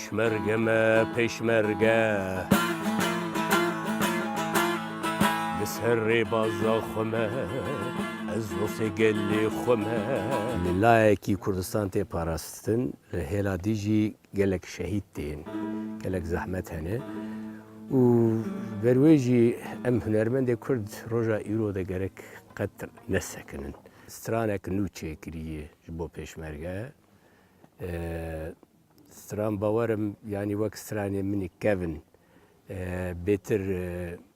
پیشمرگه پیشمرگه بسر بازا خمه از واسه گلی خمه لایکی کردستان تی پاراستن هلا دیجی گلک شهید تین گلک زحمت هنه و برویجی ام هنرمند کرد روزا ایرو ده گرک قطر نسکنن استرانک نوچه کریه جبو پیشمرگه ستران باورم یعنی وقت سترانی منی کevin بهتر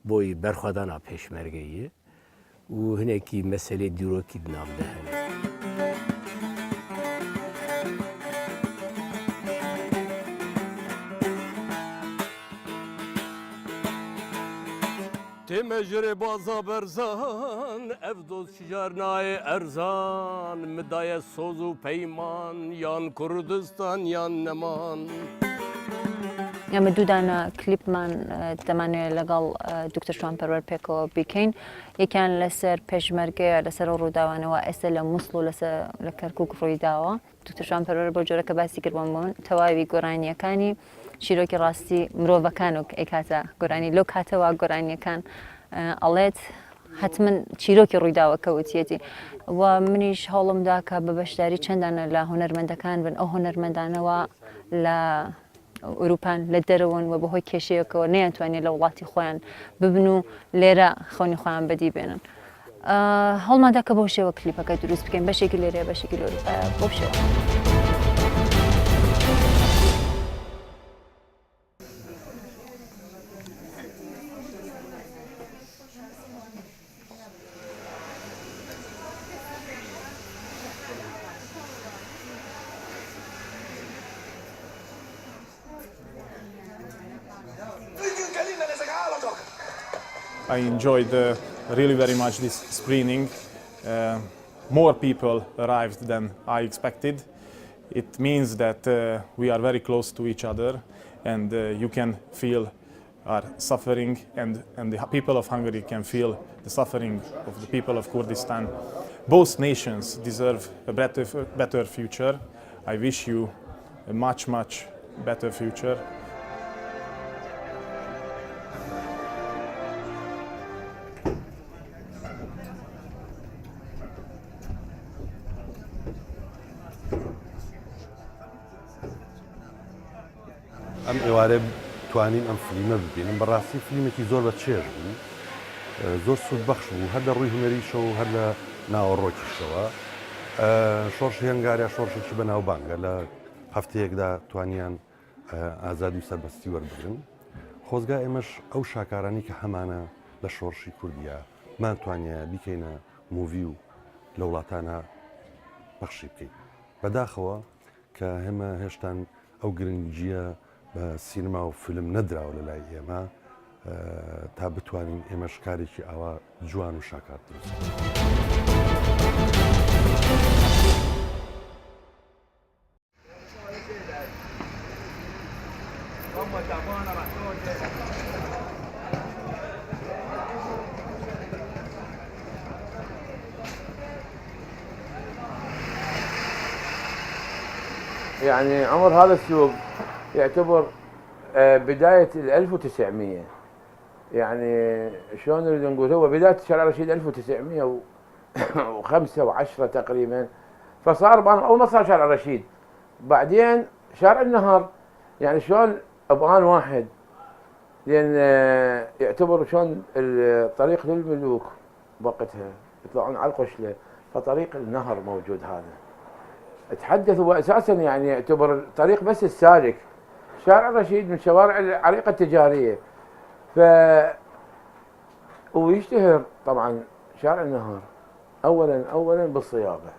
بوی برخوادانا پیشمرگیه و هنکی مسئله دیروکی نام دهنه تمجر بازا برزان افدوز شجار نای ارزان مدای سوز و پیمان یان کردستان یان نمان يعني مدودانا كليب من تمانية لقال دكتور شوان برور بيكو بيكين يكان لسر بيشمركي لسر روداوان واسل مصلو لسر لكركوك رويداوا دكتور شوان برور بوجورا كباسي كربون تواوي قرانيا كاني شيروكي راستي مروفا كانوك ايكاتا قراني لو كاتوا قرانيا كان اليت حتما شيروكي رويداوا كوتيتي ومنيش هولم داكا ببشداري چندانا لا هنرمندكان بن او هنرمندانا و لا أوروبان لدرون وبهوي كشيك ونيتواني لولاتي خوان ببنو ليرا خوني خوان بدي بينن هول ما داك بوشي وكليبا كدروس بكين بشكل ليرا بشكل أوروبا بوشي I enjoyed really very much this screening. More people arrived than I expected. It means that we are very close to each other and you can feel our suffering and the people of Hungary can feel the suffering of the people of Kurdistan. Both nations deserve a better future. I wish you a much better future. ام ئێوارە توانین ئەم فیلمە ببینم بەڕاستی فیلمێکی زۆر بە چێژ بوو زۆر سوودبەخش بوو هەر لە ڕووی هونەریشەوە و هەر لە ناوەڕۆکیشەوە شۆڕشی هەنگاریە شۆڕشێکی بەناوبانگە لە هەفتەیەکدا توانیان ئازادی و سەربەستی وەربگرن خۆزگا ئێمەش ئەو شاکارانی کە هەمانە لە شۆڕشی کوردیە ماتوانێ بیکەینە موڤی و لە وڵاتانە بەخشی بکەین بەداخەوە کە هێمە هێشتان ئەو گرنگجیە بە سینما و فیلم نەدراوە لە لای ئێمە تا بتوانین ئێمەش کارێکی ئاوا جوان و شاکار دروست يعني عمر هذا السوق يعتبر بداية 1900 يعني شلون نريد نقول هو بداية الشارع الرشيد 1905 و10 تقريبا فصار أول ما صار شارع الرشيد بعدين شارع النهر يعني شلون بآن واحد لأن يعتبر شلون الطريق للملوك وقتها يطلعون على القشلة فطريق النهر موجود هذا تحدث هو اساسا يعني يعتبر طريق بس السالك شارع الرشيد من شوارع العريقه التجاريه ويشتهر طبعا شارع النهر اولا بالصياغه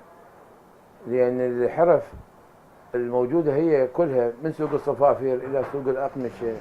لان الحرف الموجوده هي كلها من سوق الصفافير الى سوق الاقمشه